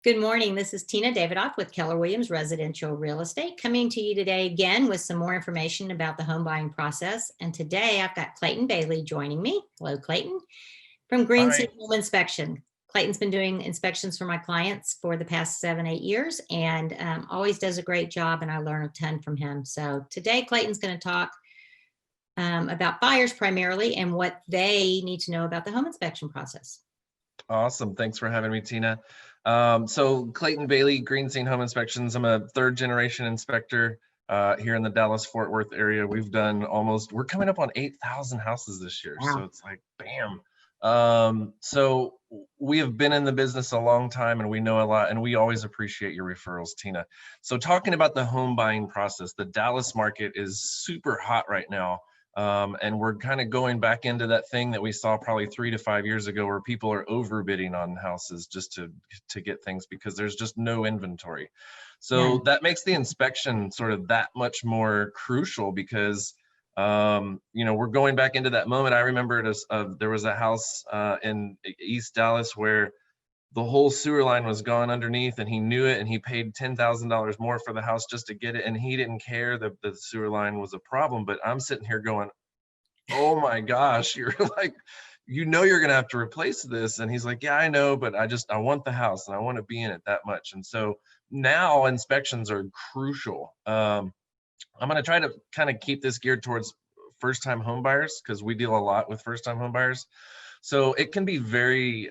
Good morning. This is Tina Davidoff with Keller Williams Residential Real Estate, coming to you today again with some more information about the home buying process. And today I've got Clayton Bailey joining me. Hello, Clayton, from Green City Hi. Home Inspection. Clayton's been doing inspections for my clients for the past 7, 8 years and always does a great job, and I learn a ton from him. So today Clayton's going to talk about buyers primarily and what they need to know about the home inspection process. Awesome. Thanks for having me, Tina. So Clayton Bailey, Green Scene Home Inspections. I'm a third generation inspector here in the Dallas-Fort Worth area. We're coming up on 8,000 houses this year. So Wow. it's like, bam. So we have been in the business a long time and we know a lot, and we always appreciate your referrals, Tina. So talking about the home buying process, the Dallas market is super hot right now. And we're kind of going back into that thing that we saw probably 3 to 5 years ago, where people are overbidding on houses just to get things because there's just no inventory. So None. that makes the inspection sort of that much more crucial because we're going back into that moment. I remember there was a house in East Dallas where the whole sewer line was gone underneath, and he knew it, and he paid $10,000 more for the house just to get it, and he didn't care that the sewer line was a problem. But I'm sitting here going, oh my gosh, you're like, you're gonna have to replace this. And he's like, yeah, I know, but I want the house and I want to be in it that much. And so now inspections are crucial. I'm gonna try to kind of keep this geared towards first time home buyers because we deal a lot with first time home buyers. So it can be very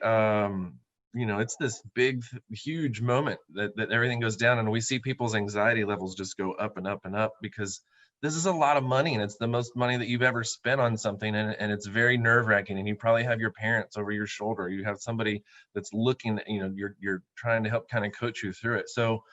it's this big, huge moment that everything goes down, and we see people's anxiety levels just go up and up and up because this is a lot of money, and it's the most money that you've ever spent on something, and it's very nerve-wracking. And you probably have your parents over your shoulder, you have somebody that's looking, you're trying to help kind of coach you through it. So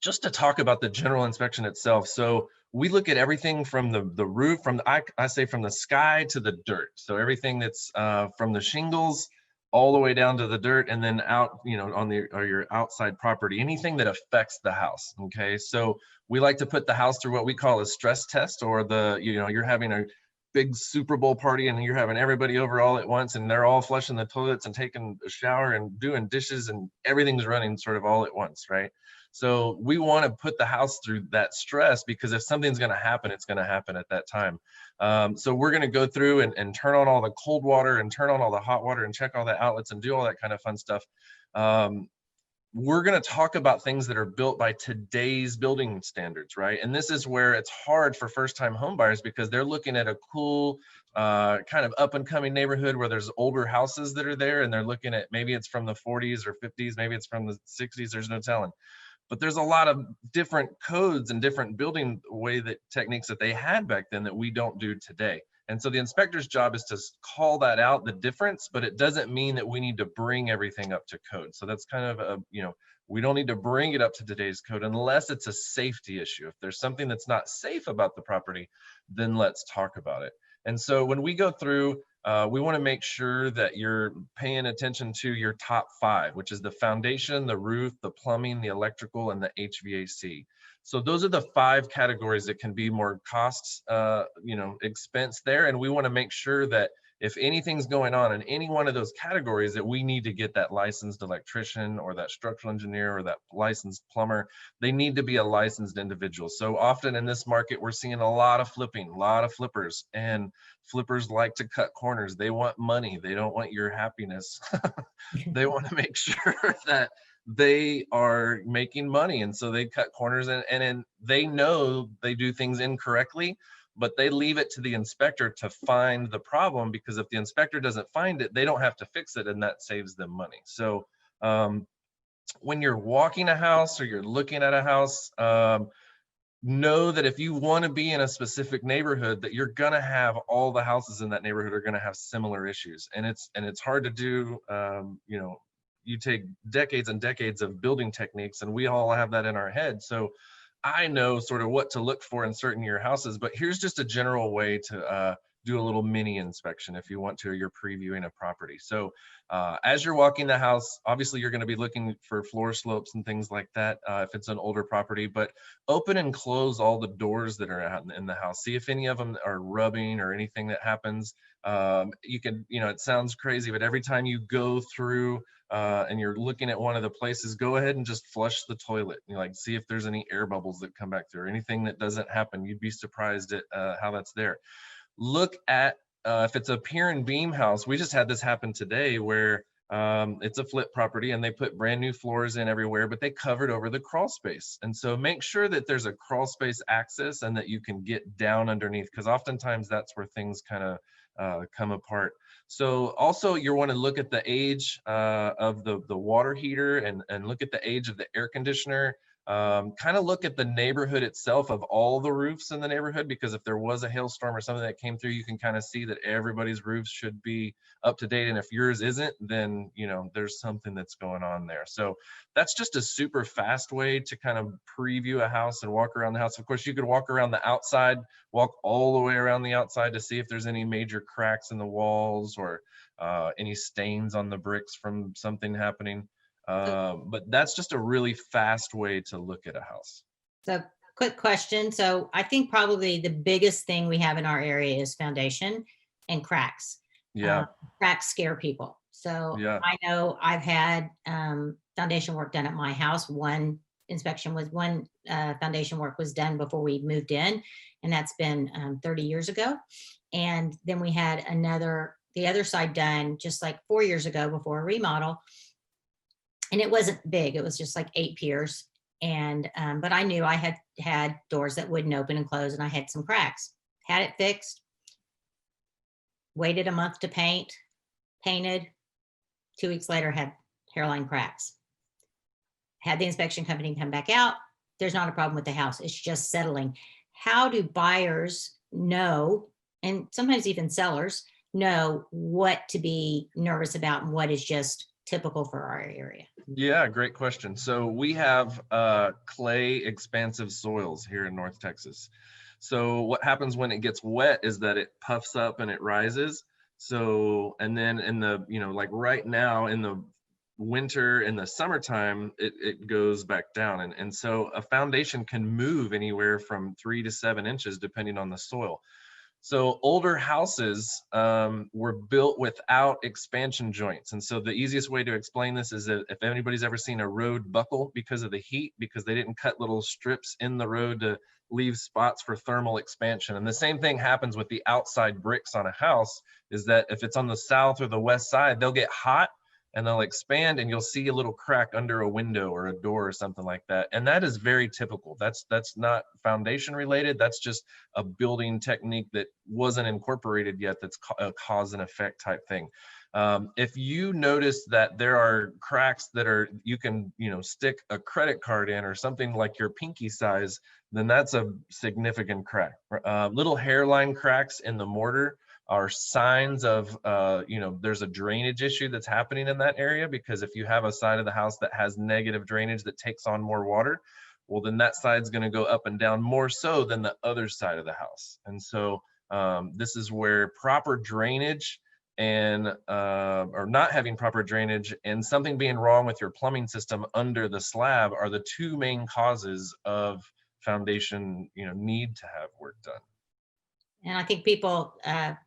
just to talk about the general inspection itself, so we look at everything from the roof, I say from the sky to the dirt. So everything that's from the shingles all the way down to the dirt, and then out, on your outside property, anything that affects the house. Okay, so we like to put the house through what we call a stress test, or you're having a big Super Bowl party and you're having everybody over all at once, and they're all flushing the toilets and taking a shower and doing dishes, and everything's running sort of all at once, right? So we want to put the house through that stress, because if something's going to happen, it's going to happen at that time. So we're going to go through and turn on all the cold water and turn on all the hot water and check all the outlets and do all that kind of fun stuff. We're going to talk about things that are built by today's building standards, right? And this is where it's hard for first-time home buyers, because they're looking at a cool kind of up-and-coming neighborhood where there's older houses that are there, and they're looking at, maybe it's from the 40s or 50s, maybe it's from the 60s, there's no telling. But there's a lot of different codes and different building techniques that they had back then that we don't do today. And so the inspector's job is to call that out, the difference, but it doesn't mean that we need to bring everything up to code. So that's kind of we don't need to bring it up to today's code unless it's a safety issue. If there's something that's not safe about the property, then let's talk about it. And so when we go through, we want to make sure that you're paying attention to your top 5, which is the foundation, the roof, the plumbing, the electrical, and the HVAC. So those are the 5 categories that can be more costs, expense there. And we want to make sure that if anything's going on in any one of those categories, that we need to get that licensed electrician or that structural engineer or that licensed plumber. They need to be a licensed individual. So often in this market, we're seeing a lot of flipping, a lot of flippers, and flippers like to cut corners. They want money. They don't want your happiness. They want to make sure that they are making money. And so they cut corners, and they know they do things incorrectly, but they leave it to the inspector to find the problem, because if the inspector doesn't find it, they don't have to fix it, and that saves them money. So when you're walking a house or you're looking at a house, know that if you want to be in a specific neighborhood, that you're going to have all the houses in that neighborhood are going to have similar issues. And it's hard to do. You take decades and decades of building techniques, and we all have that in our head. So I know sort of what to look for in certain of your houses, but here's just a general way to do a little mini inspection if you want to, or you're previewing a property. So as you're walking the house, obviously you're going to be looking for floor slopes and things like that if it's an older property, but open and close all the doors that are out in the house. See if any of them are rubbing or anything that happens. You can, it sounds crazy, but every time you go through and you're looking at one of the places, go ahead and just flush the toilet. Like see if there's any air bubbles that come back through or anything that doesn't happen. You'd be surprised at how that's there. Look at if it's a pier and beam house. We just had this happen today where it's a flip property and they put brand new floors in everywhere, but they covered over the crawl space. And so make sure that there's a crawl space access and that you can get down underneath, because oftentimes that's where things kind of come apart. So also you want to look at the age of the water heater and look at the age of the air conditioner. Kind of look at the neighborhood itself of all the roofs in the neighborhood, because if there was a hailstorm or something that came through, you can kind of see that everybody's roofs should be up to date. And if yours isn't, then there's something that's going on there. So that's just a super fast way to kind of preview a house and walk around the house. Of course, you could walk around the outside, walk all the way around the outside to see if there's any major cracks in the walls or any stains on the bricks from something happening. But that's just a really fast way to look at a house. So quick question. So I think probably the biggest thing we have in our area is foundation and cracks. Yeah. Cracks scare people. So Yeah. I know I've had foundation work done at my house. One foundation work was done before we moved in, and that's been 30 years ago. And then we had the other side done just like 4 years ago before a remodel. And it wasn't big. It was just like 8 piers. And, but I knew I had doors that wouldn't open and close, and I had some cracks. Had it fixed, waited a month to painted. 2 weeks later, had hairline cracks. Had the inspection company come back out. There's not a problem with the house. It's just settling. How do buyers know, and sometimes even sellers know, what to be nervous about and what is just typical for our area? Yeah, great question. So we have clay expansive soils here in North Texas. So what happens when it gets wet is that it puffs up and it rises. So, and then in the, like right now in the winter and the summertime, it goes back down. And so a foundation can move anywhere from 3 to 7 inches depending on the soil. So older houses were built without expansion joints. And so the easiest way to explain this is that if anybody's ever seen a road buckle because of the heat, because they didn't cut little strips in the road to leave spots for thermal expansion. And the same thing happens with the outside bricks on a house, is that if it's on the south or the west side, they'll get hot and they'll expand, and you'll see a little crack under a window or a door or something like that. And that is very typical. That's not foundation related. That's just a building technique that wasn't incorporated yet. That's a cause and effect type thing. If you notice that there are cracks that you can stick a credit card in or something like your pinky size, then that's a significant crack. Little hairline cracks in the mortar are signs of there's a drainage issue that's happening in that area, because if you have a side of the house that has negative drainage that takes on more water, well, then that side's going to go up and down more so than the other side of the house. And so this is where proper drainage and or not having proper drainage and something being wrong with your plumbing system under the slab are the two main causes of foundation need to have work done. And I think people,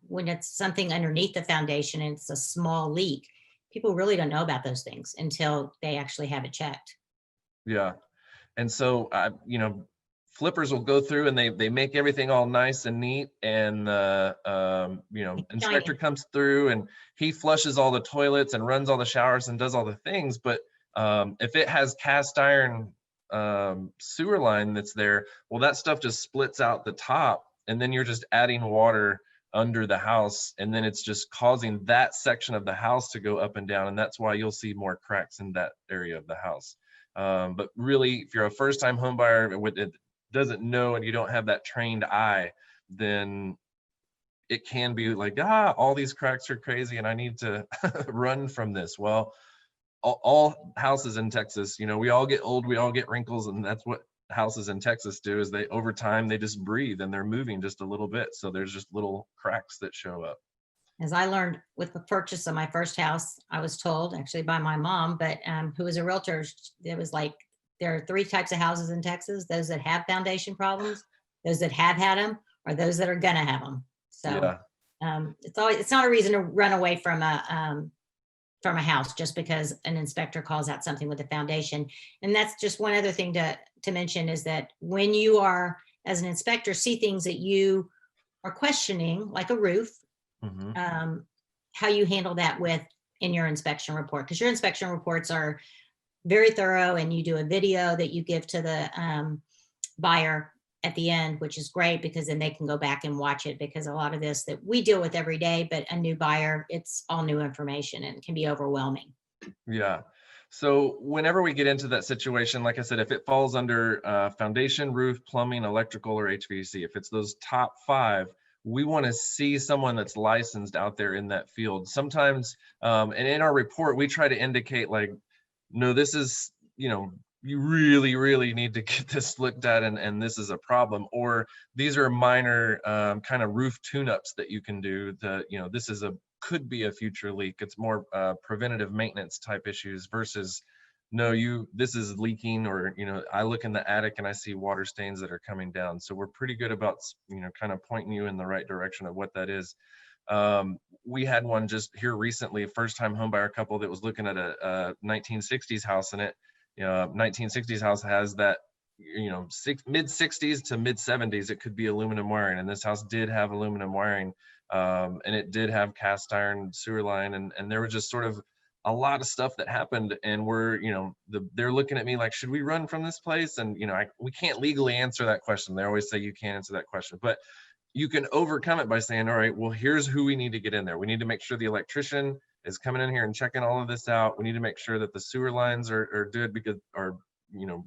when it's something underneath the foundation and it's a small leak, people really don't know about those things until they actually have it checked. Yeah. And so, flippers will go through and they make everything all nice and neat. And the, inspector comes through and he flushes all the toilets and runs all the showers and does all the things. But if it has cast iron sewer line that's there, well, that stuff just splits out the top. And then you're just adding water under the house, and then it's just causing that section of the house to go up and down. And that's why you'll see more cracks in that area of the house. But really, if you're a first-time home buyer that doesn't know and you don't have that trained eye, then it can be like, all these cracks are crazy and I need to run from this. Well, all houses in Texas, we all get old, we all get wrinkles, and that's what houses in Texas do is they, over time, they just breathe and they're moving just a little bit. So there's just little cracks that show up. As I learned with the purchase of my first house, I was told actually by my mom, but who was a realtor, it was like, there are three types of houses in Texas: those that have foundation problems, those that have had them, or those that are gonna have them. So Yeah. it's not a reason to run away from a house just because an inspector calls out something with the foundation. And that's just one other thing to mention, is that when you are, as an inspector, see things that you are questioning, like a roof, Hmm. how you handle that with in your inspection report, because your inspection reports are very thorough, and you do a video that you give to the buyer at the end, which is great because then they can go back and watch it, because a lot of this that we deal with every day, but a new buyer, it's all new information and it can be overwhelming. Yeah. So whenever we get into that situation, like I said, if it falls under foundation, roof, plumbing, electrical, or HVAC, if it's those top five, we want to see someone that's licensed out there in that field. Sometimes, and in our report, we try to indicate like, no, this is, you really, really need to get this looked at, and this is a problem. Or these are minor kind of roof tune-ups that you can do. This is could be a future leak. It's more preventative maintenance type issues versus, no, this is leaking, or, I look in the attic and I see water stains that are coming down. So we're pretty good about, kind of pointing you in the right direction of what that is. We had one just here recently, a first time home buyer couple that was looking at a 1960s house, and 1960s house has that, mid 60s to mid 70s, it could be aluminum wiring. And this house did have aluminum wiring, and it did have cast iron sewer line. And there was just sort of a lot of stuff that happened. And they're looking at me like, should we run from this place? And, we can't legally answer that question. They always say you can't answer that question, but you can overcome it by saying, all right, well, here's who we need to get in there. We need to make sure the electrician is coming in here and checking all of this out. We need to make sure that the sewer lines are good, because, or,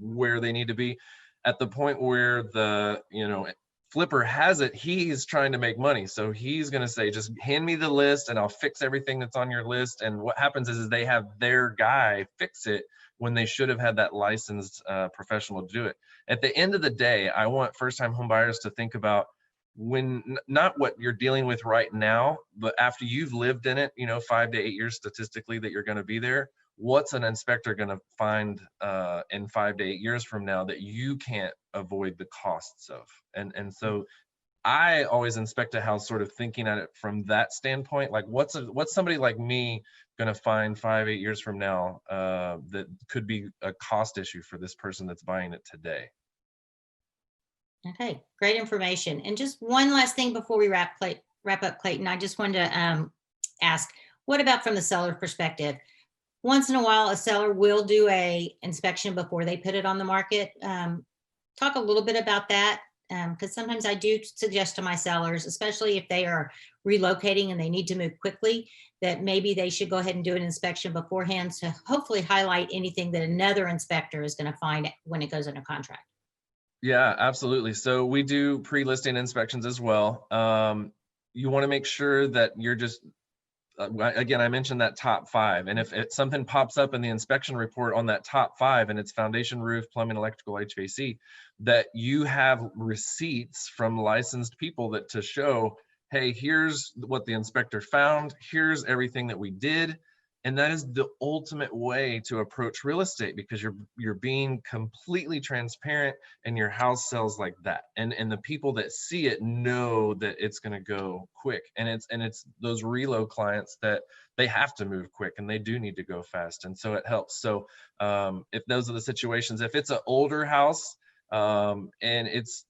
where they need to be. At the point where the, flipper has it, he's trying to make money. So he's going to say, just hand me the list and I'll fix everything that's on your list. And what happens is they have their guy fix it when they should have had that licensed professional do it. At the end of the day, I want first-time home buyers to think about, when not what you're dealing with right now, but after you've lived in it, 5 to 8 years statistically that you're going to be there, what's an inspector going to find in 5 to 8 years from now that you can't avoid the costs of? And so I always inspect a house sort of thinking at it from that standpoint, like what's somebody like me going to find 5, 8 years from now that could be a cost issue for this person that's buying it today. Okay, great information. And just one last thing before we wrap up, Clayton, I just wanted to ask, what about from the seller's perspective? Once in a while, a seller will do a inspection before they put it on the market. Talk a little bit about that, because sometimes I do suggest to my sellers, especially if they are relocating and they need to move quickly, that maybe they should go ahead and do an inspection beforehand to hopefully highlight anything that another inspector is going to find when it goes under contract. Yeah, absolutely. So we do pre-listing inspections as well. You want to make sure that you're just, again, I mentioned that top five. And if something pops up in the inspection report on that top five, and it's foundation, roof, plumbing, electrical, HVAC, that you have receipts from licensed people that to show, hey, here's what the inspector found, here's everything that we did. And that is the ultimate way to approach real estate, because you're being completely transparent, and your house sells like that. And the people that see it know that it's going to go quick. And it's those reload clients that they have to move quick and they do need to go fast. And so it helps. So if those are the situations, if it's an older house and it's,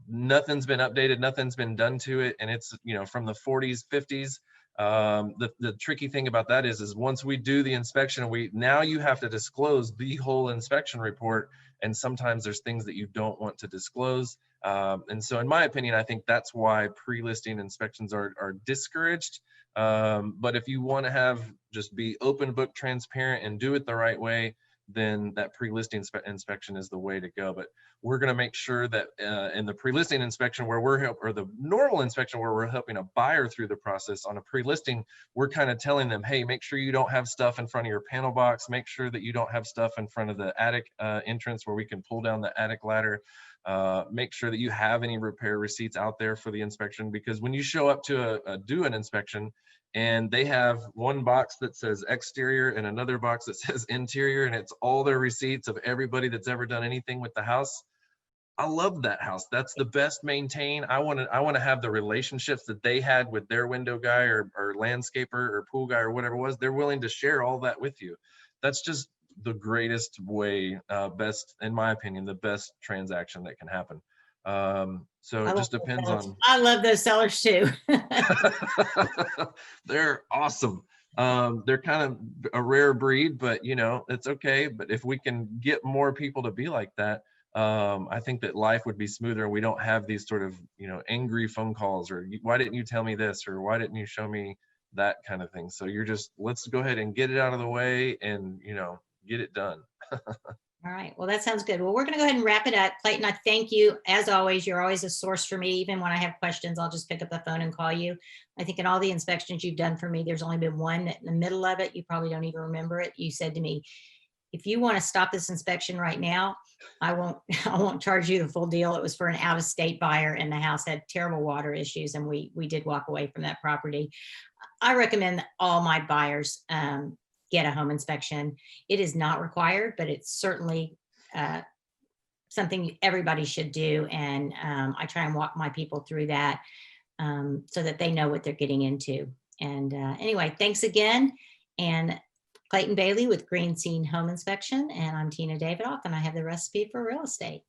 nothing's been updated, nothing's been done to it, and it's, from the 40s, 50s, the tricky thing about that is once we do the inspection, now you have to disclose the whole inspection report, and sometimes there's things that you don't want to disclose. And so in my opinion, I think that's why pre-listing inspections are discouraged. But if you want to just be open book transparent and do it the right way, then that pre-listing inspection is the way to go. But we're going to make sure that in the pre-listing inspection where or the normal inspection where we're helping a buyer through the process, on a pre-listing, we're kind of telling them, hey, make sure you don't have stuff in front of your panel box. Make sure that you don't have stuff in front of the attic entrance where we can pull down the attic ladder. Make sure that you have any repair receipts out there for the inspection, because when you show up to do an inspection and they have one box that says exterior and another box that says interior, and it's all their receipts of everybody that's ever done anything with the house, I love that house. That's the best maintained. I want to have the relationships that they had with their window guy or landscaper or pool guy or whatever it was. They're willing to share all that with you. That's just the greatest way, best, in my opinion, the best transaction that can happen. So it just depends on. I love those sellers too. They're awesome. They're kind of a rare breed, but you know, it's okay. But if we can get more people to be like that, I think that life would be smoother, and we don't have these sort of, you know, angry phone calls or why didn't you tell me this or why didn't you show me that kind of thing. So you're just, let's go ahead and get it out of the way and, you know, get it done. All right. Well, that sounds good. Well, we're going to go ahead and wrap it up. Clayton, I thank you. As always, you're always a source for me. Even when I have questions, I'll just pick up the phone and call you. I think in all the inspections you've done for me, there's only been one that in the middle of it, you probably don't even remember it. You said to me, if you want to stop this inspection right now, I won't charge you the full deal. It was for an out-of-state buyer, and the house had terrible water issues, and we did walk away from that property. I recommend that all my buyers get a home inspection. It is not required, but it's certainly something everybody should do. And I try and walk my people through that so that they know what they're getting into. And anyway, thanks again. And Clayton Bailey with Green Scene Home Inspection. And I'm Tina Davidoff, and I have the recipe for real estate.